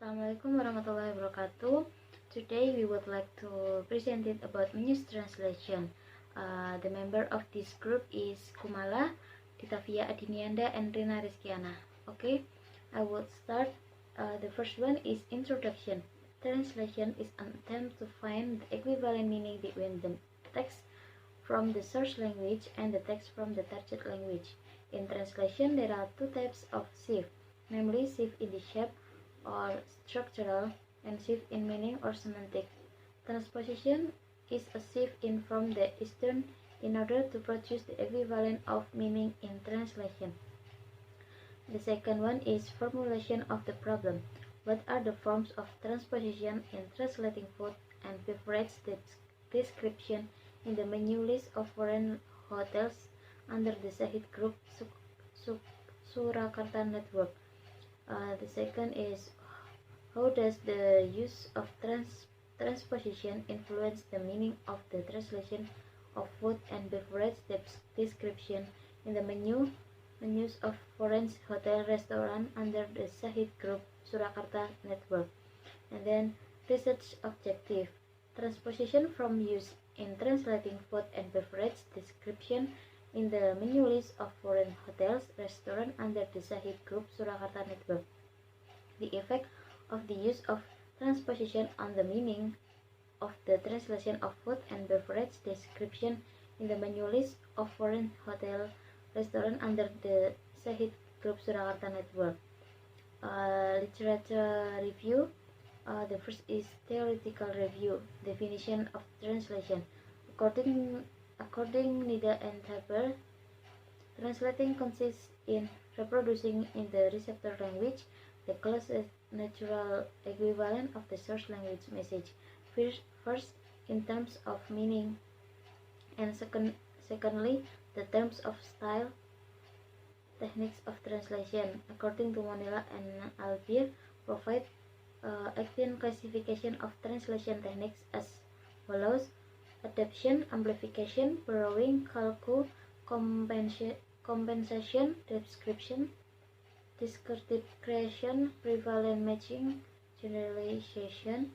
Assalamualaikum warahmatullahi wabarakatuh. Today we would like to present it about news translation. The member of this group is Kumala, Ditafia Adiniannda, and Rina Riskiana. Okay, I will start. The first one is introduction. Translation is an attempt to find the equivalent meaning between the text from the source language and the text from the target language. In translation, there are two types of shift, namely shift in the shape or structural, and shift in meaning or semantic. Transposition is a shift in from the Eastern in order to produce the equivalent of meaning in translation. The second one is formulation of the problem. What are the forms of transposition in translating food and beverage description in the menu list of foreign hotels under the Sahid Group Surakarta network? The second is, how does the use of transposition influence the meaning of the translation of food and beverage description in the menus of foreign hotel restaurant under the Sahid Group Surakarta network? And then research objective. Transposition from use in translating food and beverage description in the menu list of foreign hotels, restaurants under the Sahid Group Surakarta network. The effect of the use of transposition on the meaning of the translation of food and beverage description in the menu list of foreign hotel, restaurant under the Sahid Group Surakarta network. Literature review. The first is theoretical review. Definition of translation. According Nida and Haber, translating consists in reproducing in the receptor language the closest natural equivalent of the source language message. First, in terms of meaning, and secondly, the terms of style. Techniques of translation, according to Monella and Albir, provide Actian classification of translation techniques as follows: adaptation, amplification, borrowing, calco, compensation, description, descriptive creation, prevalent matching, generalization,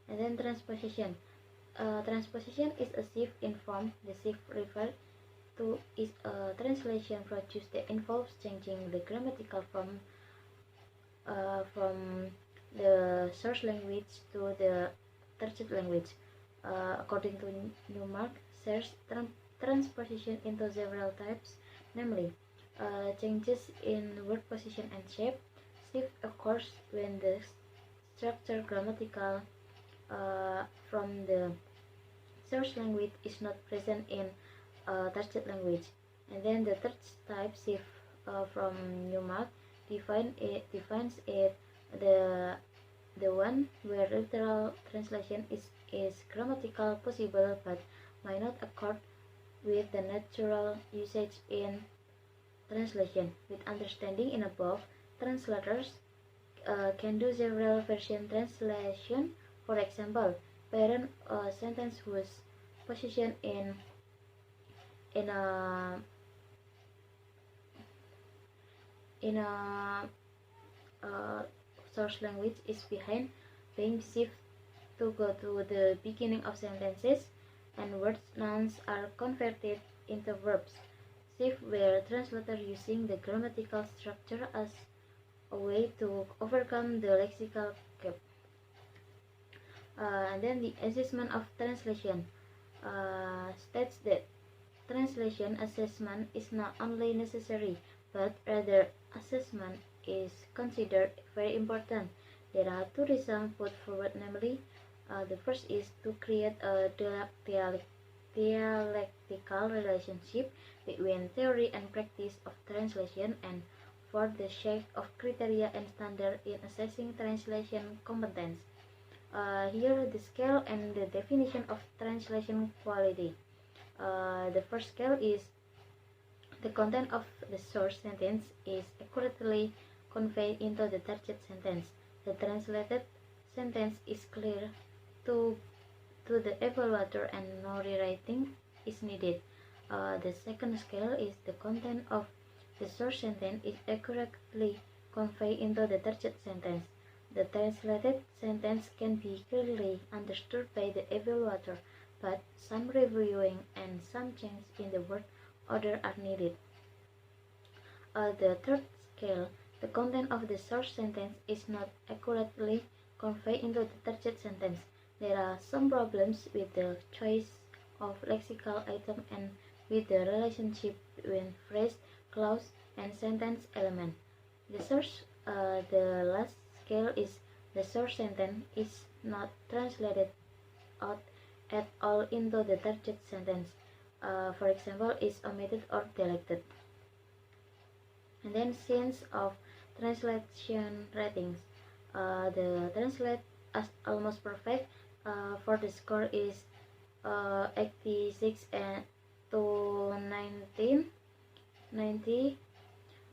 and then transposition. Transposition is a shift in form. The shift referred to is a translation process that involves changing the grammatical form from the source language to the target language. According to Newmark, there's transposition into several types, namely changes in word position and shape. Shift occurs when the structure grammatical from the source language is not present in target language. And then the third type, shift from Newmark, defines it the one where literal translation is grammatical possible but might not accord with the natural usage in translation. With understanding in above, translators can do several version translation. For example, parent a sentence whose position in a source language is behind, being shift to go to the beginning of sentences, and words nouns are converted into verbs. Shift where translator using the grammatical structure as a way to overcome the lexical gap. And then the assessment of translation states that translation assessment is not only necessary, but rather assessment is considered very important. There are two reasons put forward, namely, the first is to create a dialectical relationship between theory and practice of translation, and for the sake of criteria and standard in assessing translation competence. Here the scale and the definition of translation quality. The first scale is the content of the source sentence is accurately conveyed into the target sentence. The translated sentence is clear to the evaluator and no rewriting is needed. The second scale is the content of the source sentence is accurately conveyed into the target sentence. The translated sentence can be clearly understood by the evaluator, but some reviewing and some change in the word order are needed. The third scale, the content of the source sentence is not accurately conveyed into the target sentence. There are some problems with the choice of lexical item and with the relationship between phrase, clause, and sentence element. The last scale is the source sentence is not translated out at all into the target sentence. For example, is omitted or deleted. And then sense of translation ratings. The translate as almost perfect for the score is 86 and to 90.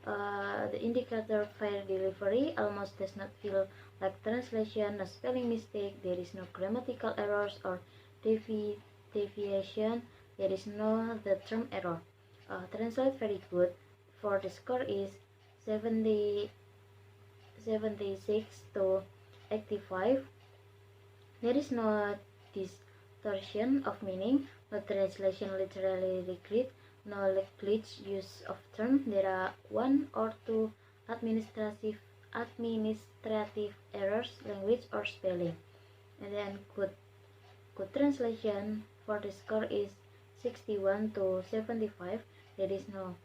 The indicator fair delivery almost does not feel like translation, no spelling mistake, there is no grammatical errors or deviation, there is no the term error. Translate very good for the score is 76 to 85. There is no distortion of meaning, no translation literally regret, no glitch use of term. There are one or two administrative errors, language or spelling. And then good translation for the score is 61 to 75. There is no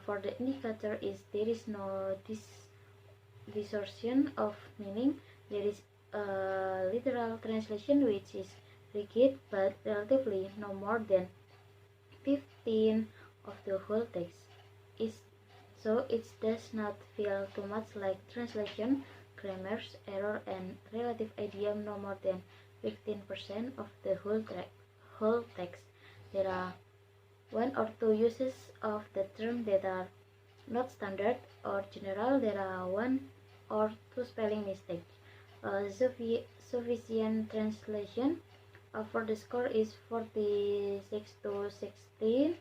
for the indicator is there is no distortion of meaning. There is a literal translation which is rigid but relatively no more than 15 of the whole text. So it does not feel too much like translation, grammars, error, and relative idiom no more than 15% of the whole text. There are one or two uses of the term that are not standard or general. There are one or two spelling mistakes. Sufficient translation for the score is 46 to 16.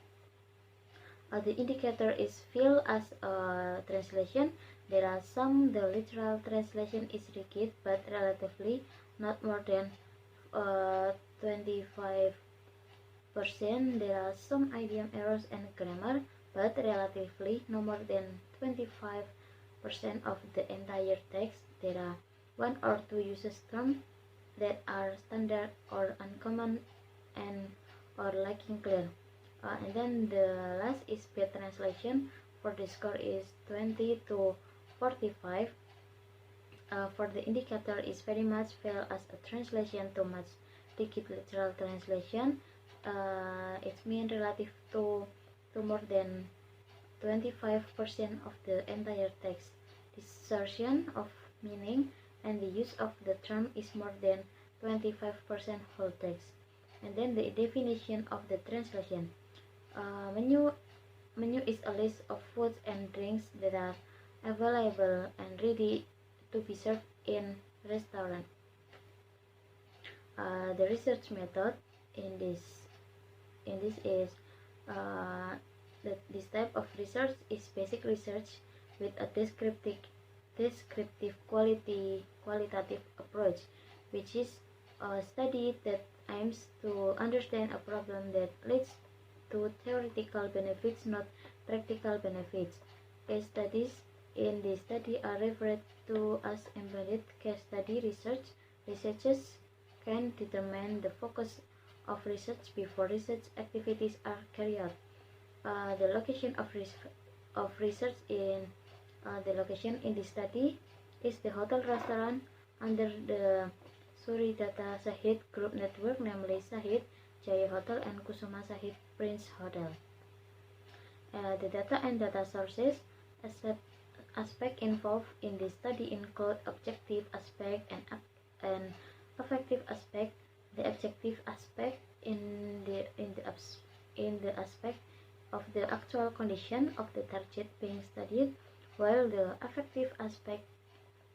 The indicator is filled as a translation. There are some the literal translation is rigid but relatively not more than 25%. There are some idiom errors and grammar, but relatively no more than 25% of the entire text. There are one or two uses terms that are standard or uncommon and or lacking clear. And then the last is bad translation. For the score is 20 to 45. For the indicator is very much fail as a translation too much rigid literal translation. It means relative to more than 25% of the entire text. Distortion of meaning and the use of the term is more than 25% whole text. And then the definition of the translation. Menu is a list of foods and drinks that are available and ready to be served in restaurant. The research method in this is that this type of research is basic research with a descriptive qualitative approach, which is a study that aims to understand a problem that leads to theoretical benefits, not practical benefits. Case studies in this study are referred to as embedded case study research. Researchers can determine the focus of research before research activities are carried out. The location of research in the location in this study is the hotel restaurant under the Suridata Sahid group network, namely Sahid, Jaya Hotel, and Kusuma Sahid Prince Hotel. The data and data sources aspect involved in this study include objective aspect and affective aspect. The objective aspect in the aspect of the actual condition of the target being studied, while the affective aspect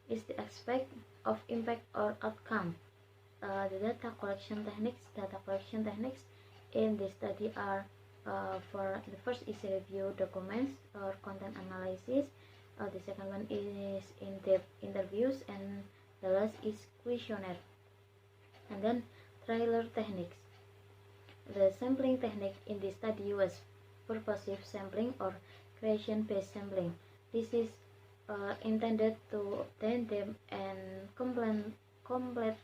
is the aspect of impact or outcome. The data collection techniques in this study are for the first is review documents or content analysis. The second one is in-depth interviews, and The last is questionnaire. And then trailer techniques. The sampling technique in this study was purposive sampling or creation-based sampling. This is intended to obtain them and completeness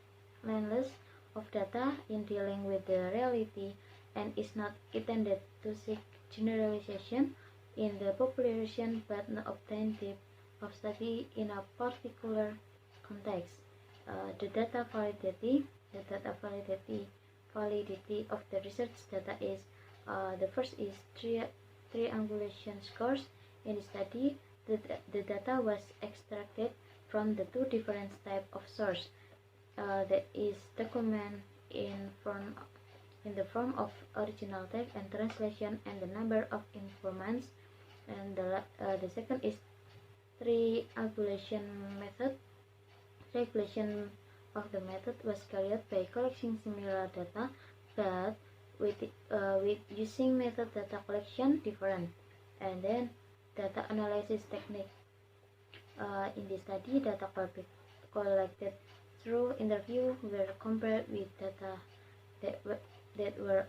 of data in dealing with the reality, and is not intended to seek generalization in the population but not obtain depth of study in a particular context. The data validity of the research data is the first is triangulation scores. In the study, the data was extracted from the two different types of source. That is document in the form of original text and translation and the number of informants. And the second is triangulation method. Triangulation of the method was carried by collecting similar data, but with using method data collection different. And then data analysis technique. In this study, data collected through interview were compared with data that were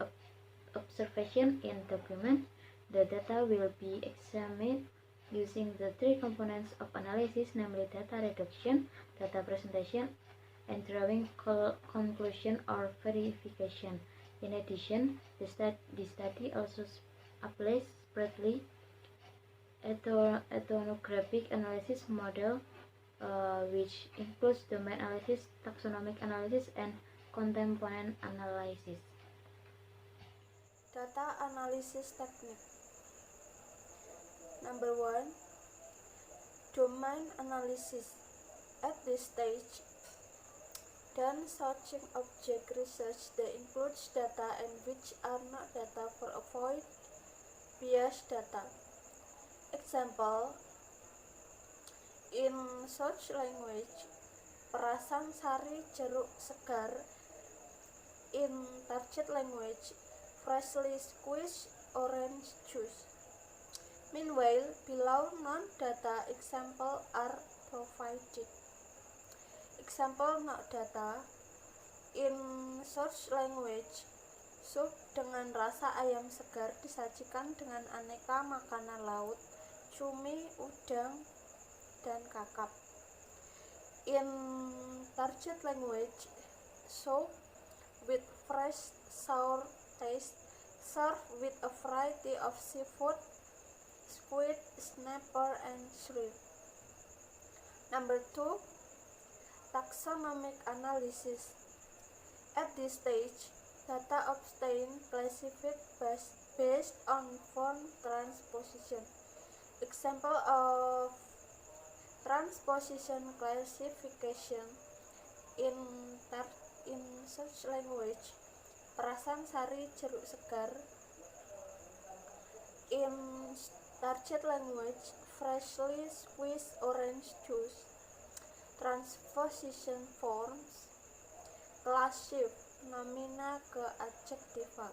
observation in document. The data will be examined using the three components of analysis, namely data reduction, data presentation, and drawing conclusion or verification. In addition, the study also applies spreadly ethnographic analysis model, which includes domain analysis, taxonomic analysis, and component analysis. Data analysis technique. Number 1. Domain analysis. At this stage, then searching object research that includes data and which are not data for avoid bias data. Example, in search language, perasaan sari jeruk segar. In target language, freshly squeezed orange juice. Meanwhile, below non-data example are provided. Example not data. In search language, sup dengan rasa ayam segar disajikan dengan aneka makanan laut, cumi, udang, dan kakap. In target language, soup with fresh sour taste, served with a variety of seafood, squid, snapper, and shrimp. Number 2. Taxonomic analysis. At this stage, data obtained classified based on form transposition. Example of transposition classification in search language, perasaan sari jeruk segar. In target language, freshly squeezed orange juice. Transposition forms, class shift, nomina ke adjektiva.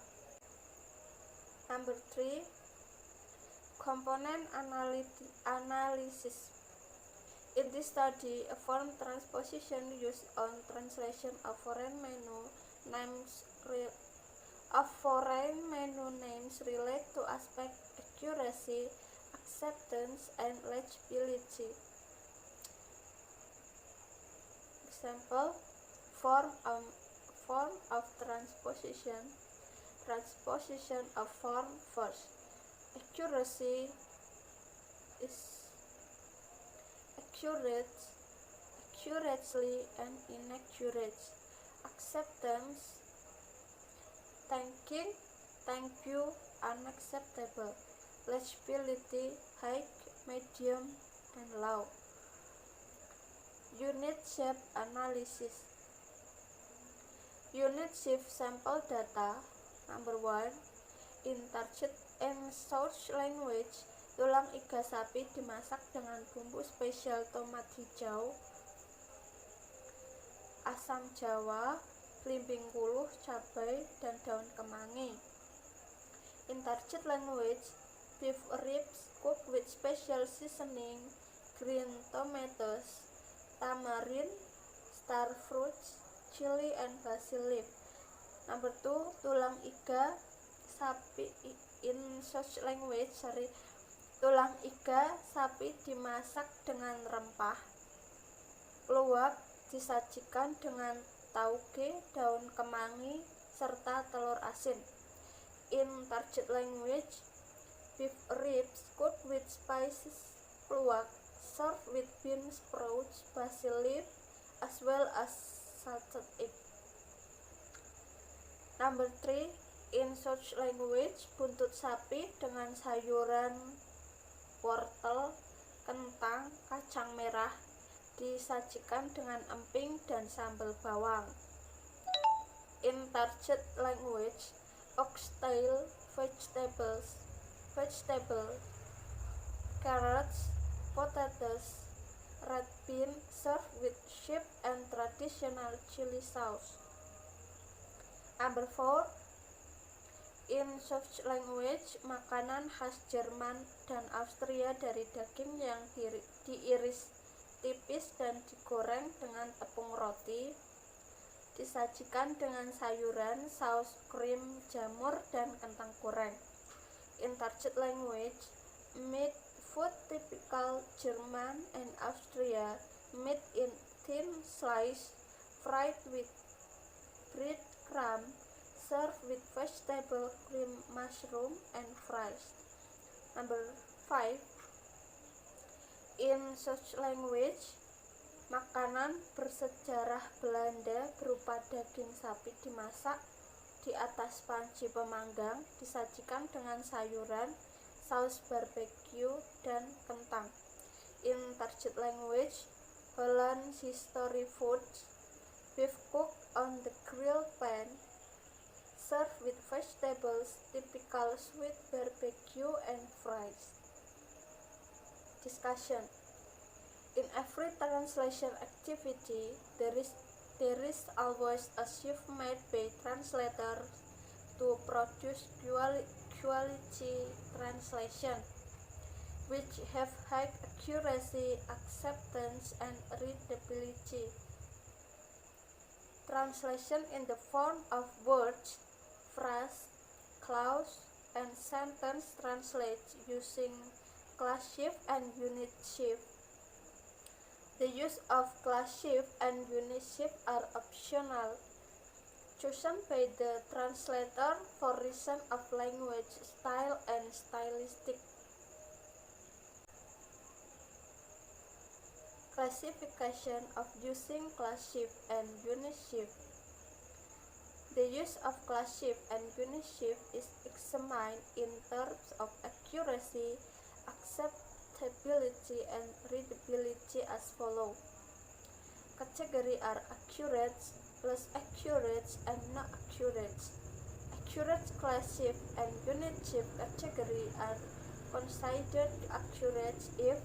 Number 3. Component analysis. In this study, a form transposition used on translation of foreign menu names relate to aspect accuracy, acceptance, and legibility. Example, form of transposition of form first. Accuracy is accurately and inaccurate. Acceptance, thank you, unacceptable. Legibility, high, medium, and low. Unit shape analysis. Unit shift sample data. Number 1. In target and search language, tulang iga sapi dimasak dengan bumbu spesial tomat hijau, asam jawa, belimbing kuluh, cabai, dan daun kemangi. In target language, beef ribs cooked with special seasoning, green tomatoes, tamarind, star fruits, chili, and basil leaf. Number 2, tulang iga sapi. In such language, tulang iga sapi dimasak dengan rempah. Luwak disajikan dengan tauge, daun kemangi, serta telur asin. In target language, beef ribs cooked with spices, luwak, served with bean sprouts, basil leaf, as well as salted egg. Number 3, in such language, buntut sapi dengan sayuran, wortel, kentang, kacang merah disajikan dengan emping dan sambal bawang. In target language, oxtail vegetable, carrots, potatoes, red bean served with sheep and traditional chili sauce. Number 4, in such language, makanan khas Jerman dan Austria dari daging yang diiris tipis dan digoreng dengan tepung roti, disajikan dengan sayuran, saus krim, jamur, dan kentang goreng. In target language, meat food typical German and Austria, meat in thin slice, fried with breadcrumb, served with vegetable cream, mushroom, and fries. Number 5, in such language, makanan bersejarah Belanda berupa daging sapi dimasak di atas panci pemanggang, disajikan dengan sayuran, saus barbecue, dan kentang. In target language, Holland history foods, beef cooked on the grill pan, served with vegetables, typical sweet barbecue, and fries. Discussion. In every translation activity, there is always a shift made by translators to produce quality translation, which have high accuracy, acceptance, and readability. Translation in the form of words, phrase, clause, and sentence translate using class shift and unit shift. The use of class shift and unit shift are optional, chosen by the translator for reason of language style and stylistic. Classification of using class shift and unit shift. The use of class shift and unit shift is examined in terms of accuracy, acceptability, and readability as follows. Categories are accurate, less accurate, and not accurate. Accurate class shift and unit shift category are considered accurate if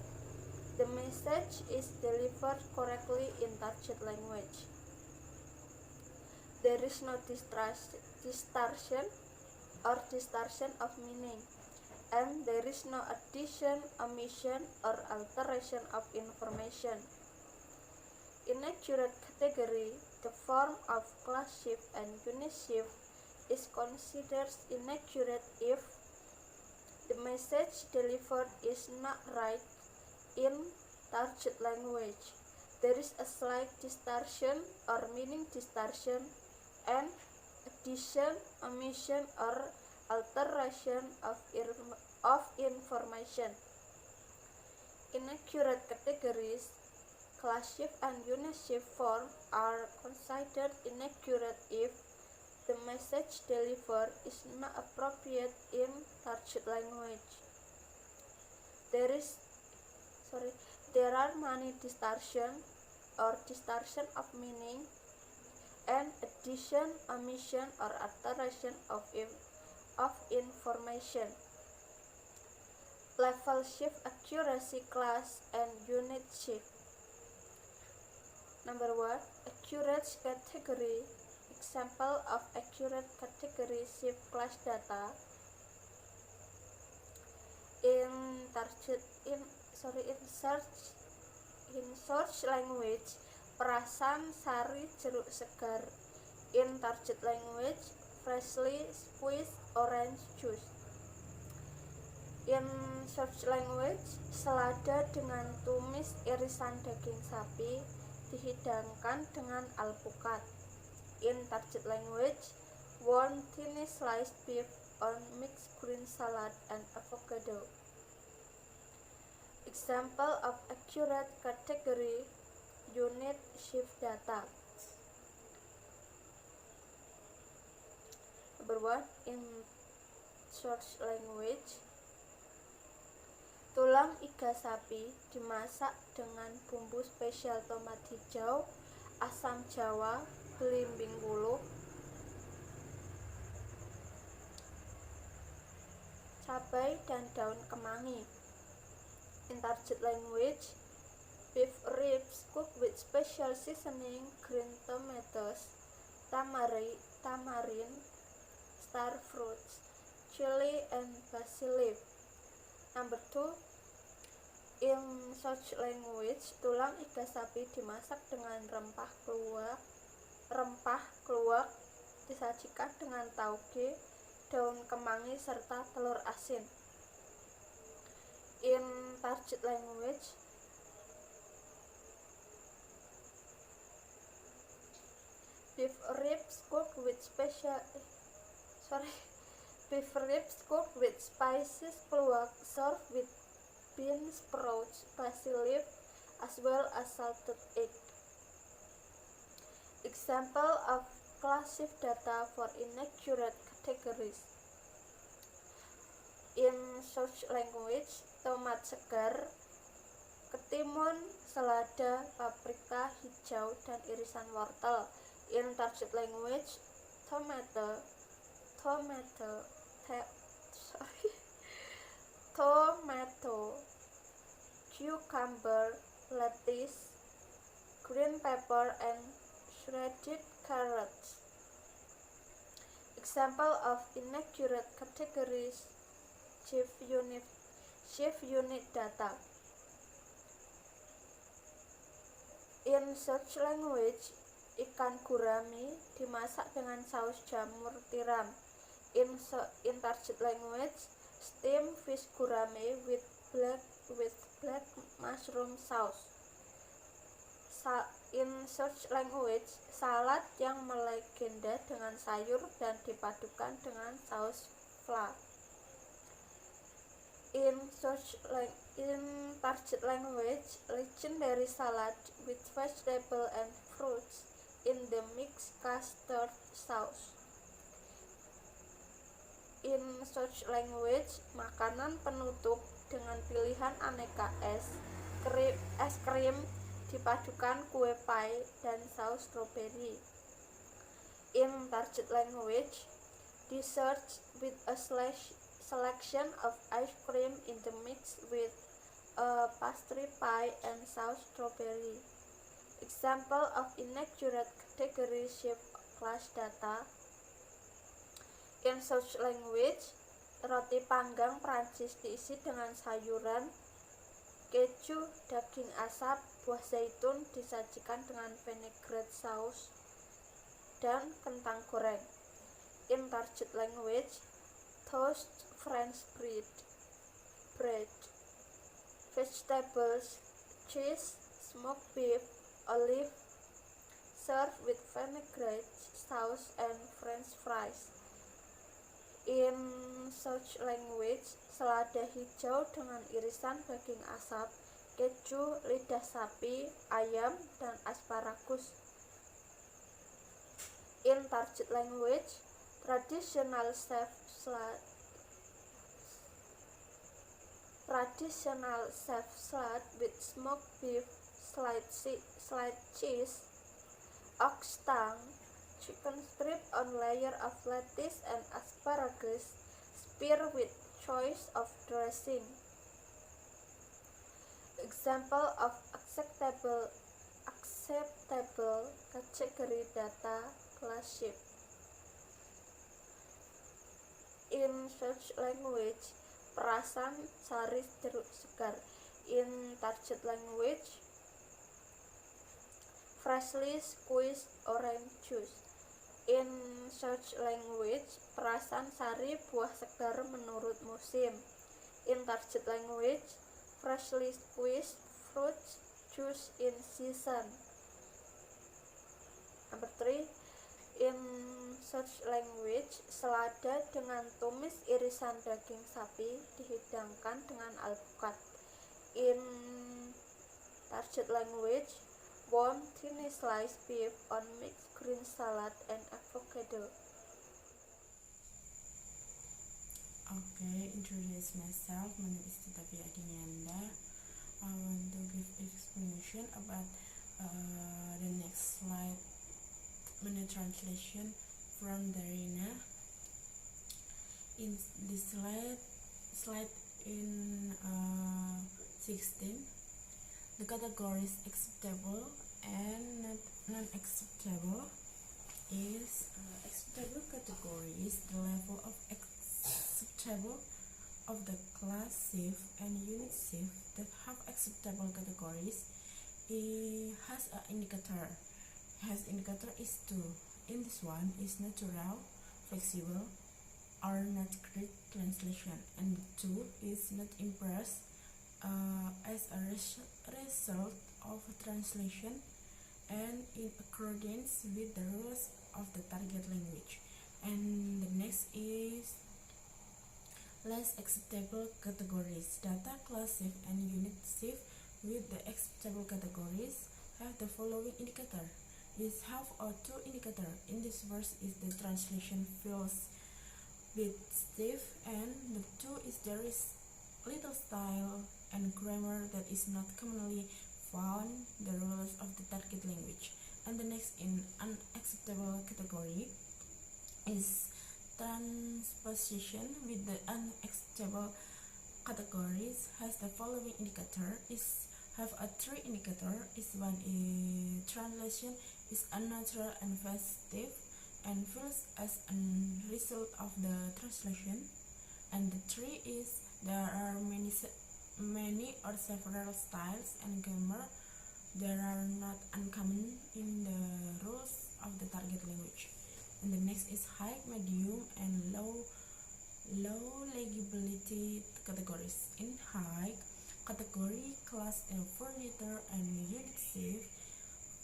the message is delivered correctly in target language. There is no distortion or distortion of meaning, and there is no addition, omission, or alteration of information. In accurate category, the form of class shift and unit shift is considered inaccurate if the message delivered is not right in target language. There is a slight distortion or meaning distortion, and addition, omission, or alteration of information. Inaccurate categories, class shift and unit shift form are considered inaccurate if the message delivered is not appropriate in target language. There are many distortion or distortion of meaning and addition, omission, or alteration of information. Level shift accuracy class and unit shift. Number 1, accurate category. Example of accurate category shift class data. In search language, perasan sari jeruk segar. In target language, freshly squeezed orange juice. In search language, selada dengan tumis irisan daging sapi dihidangkan dengan alpukat. In target language, one thinly sliced beef on mixed green salad and avocado. Example of accurate category unit shift data. Number 1, in search language, tulang iga sapi dimasak dengan bumbu spesial tomat hijau, asam jawa, belimbing wuluh, cabai, dan daun kemangi. In target language, beef ribs cooked with special seasoning, green tomatoes, tamarind, star fruits, chili, and basil leaf. Number 2, in search language, tulang iga sapi dimasak dengan rempah keluak disajikan dengan tauge, daun kemangi, serta telur asin. In target language, beef ribs cooked with spices keluak served with bean sprouts, basil leaf, as well as salted egg. Example of class shift data for inaccurate categories. In search language, tomat segar, ketimun, selada, paprika hijau, dan irisan wortel. In target language, tomato, cucumber, lettuce, green pepper, and shredded carrots. Example of inaccurate categories, shift unit data. In search language, ikan gurami dimasak dengan saus jamur tiram. In target language, steamed fish gurami with black mushroom sauce. In search language, salad yang melegenda dengan sayur dan dipadukan dengan saus pho. In target language, legendary salad with vegetable and fruits in the mixed custard sauce. In search language, makanan penutup dengan pilihan aneka es krim dipadukan kue pie dan saus stroberi. In target language, desserts with a selection of ice cream in the mix with a pastry pie and sauce strawberry. Example of inaccurate category shift class data. In search language, roti panggang Prancis diisi dengan sayuran, keju, daging asap, buah zaitun disajikan dengan vinaigrette sauce, dan kentang goreng. In target language, toast French bread, vegetables, cheese, smoked beef, olive, served with vinaigrette sauce and French fries. In search language, selada hijau dengan irisan daging asap, keju, lidah sapi, ayam, dan asparagus. In target language, traditional chef salad with smoked beef, sliced cheese, ox tongue, chicken strip on layer of lettuce and asparagus, spear with choice of dressing. Example of acceptable category data class shift. In search language, perasan sari jeruk segar. In target language, freshly squeezed orange juice. In search language, perasan sari buah segar menurut musim. In target language, freshly squeezed fruit juice in season. Number 3. In search language, selada dengan tumis irisan daging sapi dihidangkan dengan alpukat. In target language, warm thinly sliced beef on mixed green salad and avocado. Okay, introduce myself. My name is Ditafia Adiniannda. I want to give explanation about the next slide. Mini translation from the Rina. In this slide in 16, the categories acceptable and non-acceptable is acceptable category is the level of acceptable of the class sieve and unit sieve that have acceptable categories. It has an indicator. Indicator is 2. In this one is natural, flexible, or not correct translation, and 2 is not impressed as a result of translation and in accordance with the rules of the target language. And the next is less acceptable categories. Data class sieve and unit sieve with the acceptable categories have the following indicator. Is have or 2 indicator. In this verse is the translation feels bit stiff, and the 2 is there is little style and grammar that is not commonly found the rules of the target language. And the next in unacceptable category is transposition with the unacceptable categories has the following indicator. Is have a 3 indicator. Is one is translation is unnatural and festive and feels as a result of the translation. And the 3 is there are many or several styles and grammar that are not uncommon in the rules of the target language. And the next is high, medium, and low legibility categories. In high category, class and furniture and unit sieve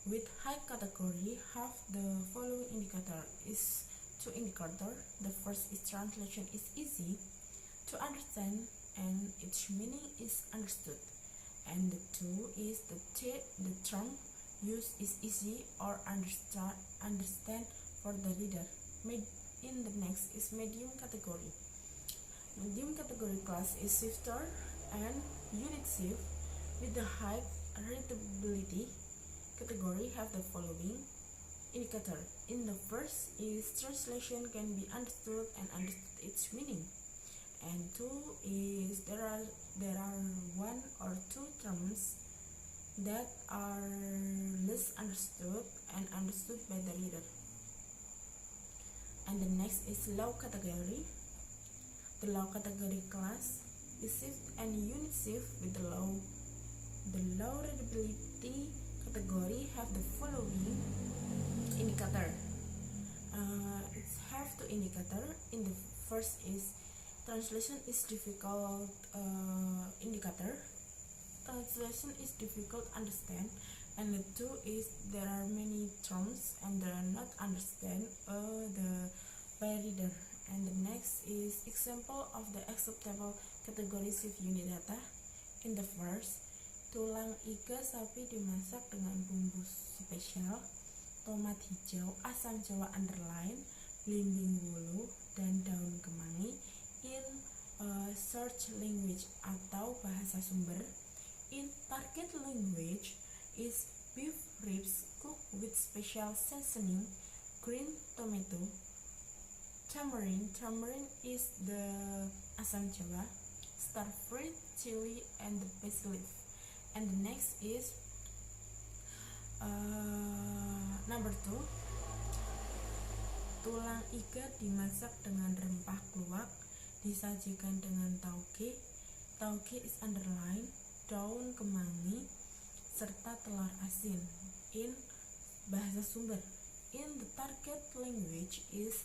with high category have the following indicator. Is 2 indicator. The first is translation is easy to understand and its meaning is understood. And the 2 is the term used is easy or understand for the reader. In the next is medium category. Medium category class is shifter and unit sieve with the high readability category have the following indicator. In the first is translation can be understood and understood its meaning. And 2 is there are 1 or 2 terms that are less understood and understood by the reader. And the next is low category. The low category class is shift and unit shift with the low readability category have the following indicator. It have 2 indicator. In the first is translation is difficult indicator. Translation is difficult understand. And the 2 is there are many terms and they are not understand by reader. And the next is example of the acceptable categories of unit data. In the first, tulang iga sapi dimasak dengan bumbu spesial, tomat hijau, asam jawa underline, belimbing wulu, dan daun kemangi. In search language atau bahasa sumber. In target language is beef ribs cooked with special seasoning, green tomato, tamarind is the asam jawa, star fruit, chili, and the basil leaf. And the next is number 2. Tulang iga dimasak dengan rempah kluwak, disajikan dengan tauge. Tauge is underline, daun kemangi, serta telur asin. In bahasa sumber. In the target language is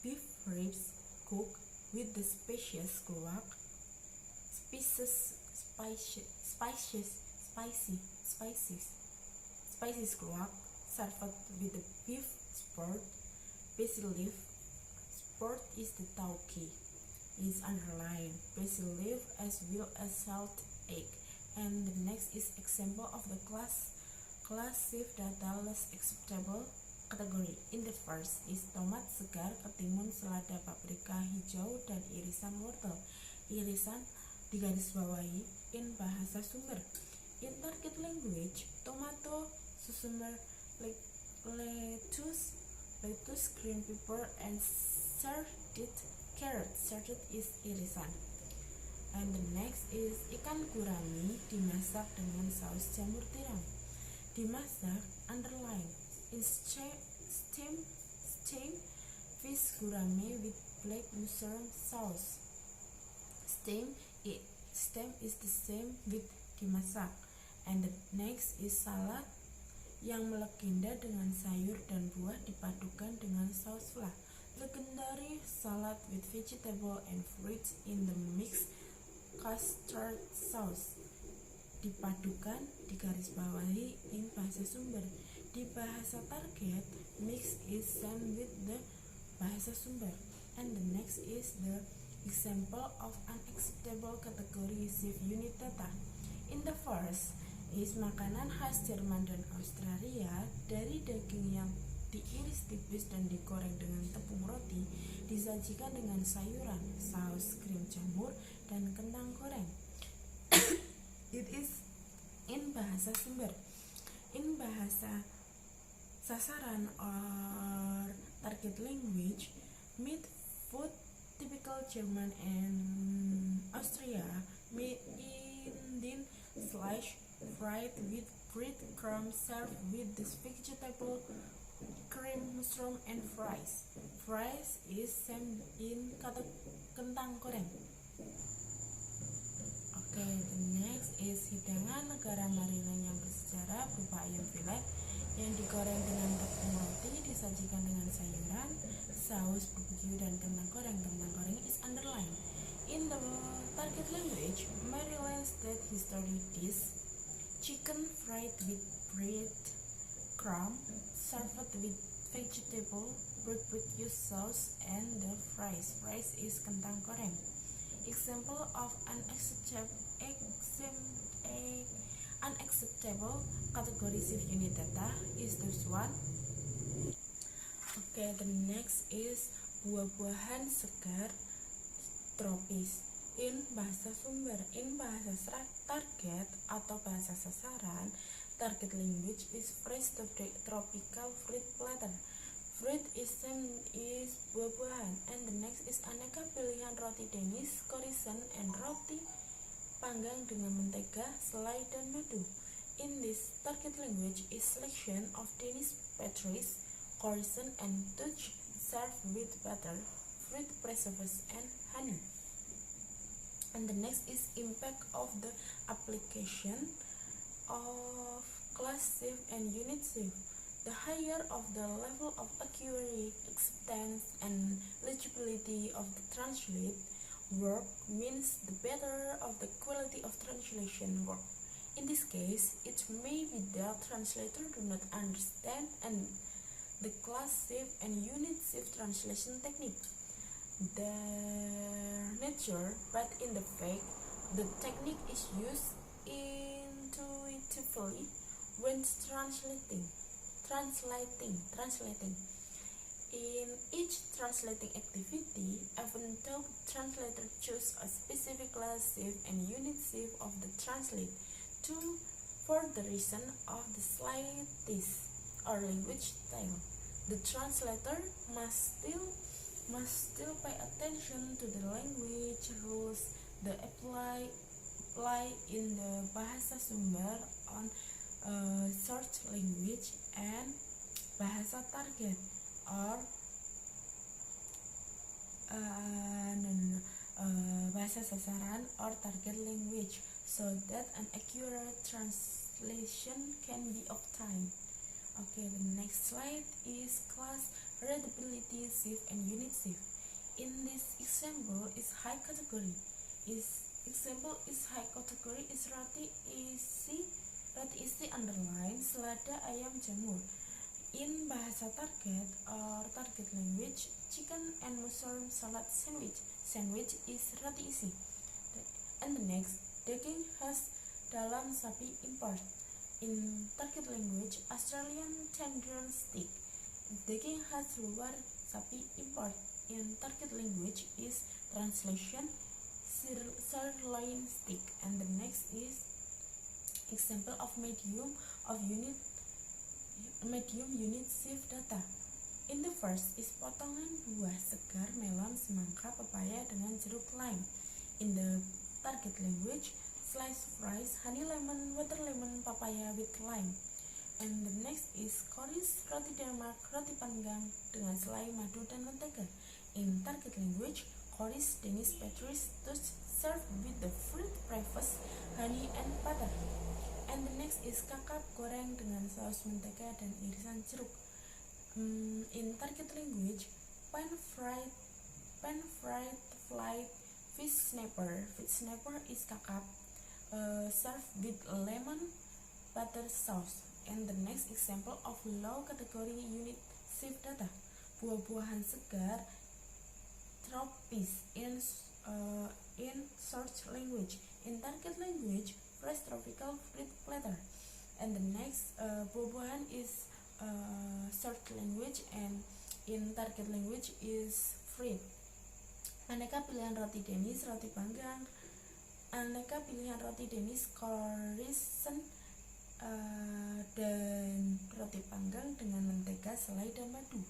beef ribs cooked with the species keluak, spices keluak, served with the beef sport, basil leaf. Sport is the tauki, is underlined, basil leaf as well as salt egg. And the next is example of the classic data less acceptable category. In the first is tomat segar, ketimun, selada, paprika hijau, dan irisan wortel. Irisan digarisbawahi in bahasa sumber. In target language, tomato, cucumber, lettuce, green pepper, and shredded carrot. Shredded is irisan. And the next is ikan gurami dimasak dengan saus jamur tiram. Dimasak underline. In steam fish gurame with black mushroom sauce. Steam is the same with dimasak. And the next is salad yang melegenda dengan sayur dan buah dipadukan dengan saus flah. Legendary salad with vegetable and fruits in the mixed custard sauce. Dipadukan digarisbawahi in bahasa sumber. Di bahasa target, mix is same with the bahasa sumber. And the next is the example of unacceptable category receive unit data. In the first is makanan khas Jerman dan Australia dari daging yang diiris tipis dan digoreng dengan tepung roti, disajikan dengan sayuran, saus, krim jamur, dan kentang goreng. It is in bahasa sumber. In bahasa sasaran or target language, meat food typical German and Austria, meat in slash fried with breadcrumbs, served with this vegetable cream, mushroom, and fries. Fries is same in kentang goreng. Okay, the next is hidangan negara Maryland yang bersejarah berupa ayam filet yang digoreng dengan tepung roti, disajikan dengan sayuran, saus barbecue, dan kentang goreng. Kentang goreng is underlined. In the target language, Maryland state history dish, chicken fried with bread crumb, served with vegetable, barbecue sauce, and the fries. Fries is kentang goreng. Example of unacceptable categories of unit data is this one. Okay, the next is buah-buahan segar tropis. In bahasa sumber, in bahasa target atau bahasa sasaran, target language is fresh tropical fruit platter. Fruit is buah-buahan. And the next is aneka pilihan roti Danish, croissant, and roti panggang dengan mentega, selai, dan madu. In this target language is selection of Danish pastries, croissant, and touch served with butter, fruit preserves, and honey. And the next is impact of the application of class shift and unit shift. The higher of the level of accuracy, acceptance, and legibility of the translate work means the better of the quality of translation work. In this case, it may be that translator do not understand and the class shift and unit shift translation technique, their nature, but in the fact, the technique is used intuitively when translating. In each translating activity, even though the translator choose a specific class shift and unit shift of the translate for the reason of the slightest or language style, the translator must still pay attention to the language rules that apply in the bahasa sumber on search language and bahasa target or bahasa sasaran or target language, so that an accurate translation can be obtained. Okay, the next slide is class readability shift and unit shift. In this example is high category. Is roti isi underline selada ayam jamur. In bahasa target or target language, chicken and mushroom salad sandwich is roti isi. And the next, daging khas dalam sapi import. In target language, Australian tenderloin steak. Daging khas luar sapi import. In target language is translation sirloin steak. And the next is example of medium unit shift data. In the first is potongan buah segar melon, semangka, pepaya dengan jeruk lime. In the target language, sliced fries, honey lemon, water lemon, papaya with lime. And the next is koris, roti Denmark, roti panggang dengan selai, madu, dan mentega. In target language, koris, Danish pastries, toast served with the fruit breakfast, honey, and butter. And the next is kakap goreng dengan saus mentega dan irisan jeruk. In target language, pan-fried fish snapper. Fish snapper is kakap served with lemon butter sauce. And the next example of low category unit shift data, buah-buahan segar tropis in search language. In target language, fresh tropical fruit platter. And the next buah-buahan is search language, and in target language is fruit. Aneka pilihan roti Danish, roti panggang, aneka pilihan roti Danish, croissant, dan roti panggang dengan mentega, selai, dan madu.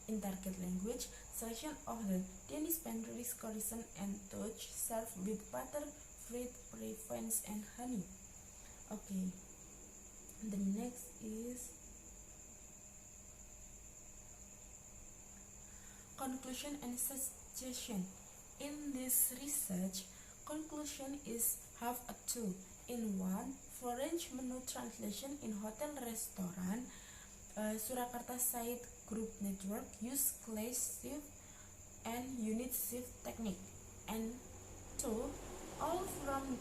In target language, selection of the Danish pastries, croissant, and toast served with butter, fruit, preference, and honey. Okay, the next is conclusion and suggestion. In this research, conclusion is have a two. In one, foreign menu translation in hotel restaurant, Surakarta Site Group Network use class shift and unit shift technique. And two, all from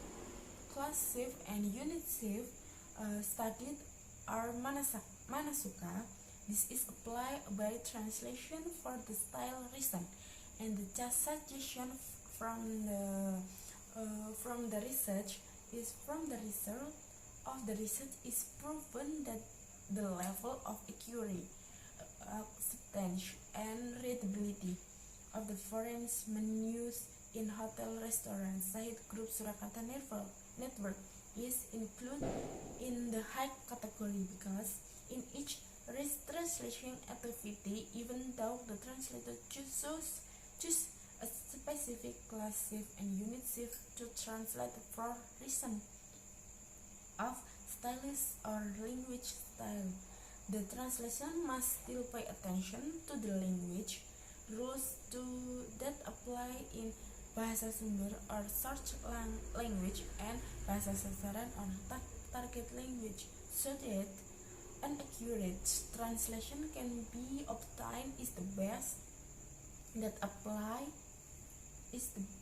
class shift and unit shift studied are Manasuka. This is applied by translation for the style reason, and the suggestion from the research is from the result of the research is proven that the level of accuracy, acceptance, and readability of the foreign menus in hotel restaurant site group Surakarta network is included in the high category because in each translation activity, even though the translator choose a specific class shift and unit shift to translate for reason of stylish or language style, the translation must still pay attention to the language rules that apply in bahasa sumber or search language and bahasa sasaran or target language, so that an accurate translation can be obtained is the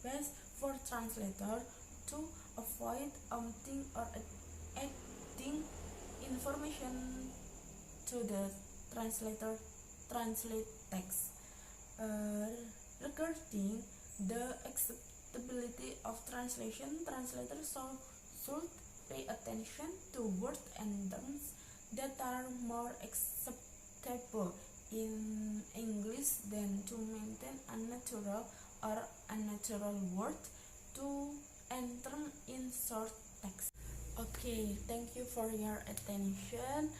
best for translator to avoid omitting or adding information to the translate text. Regarding the acceptability of translation, translators should pay attention to words and terms that are more acceptable in English than to maintain unnatural or unnatural word to enter in short text. Okay, thank you for your attention.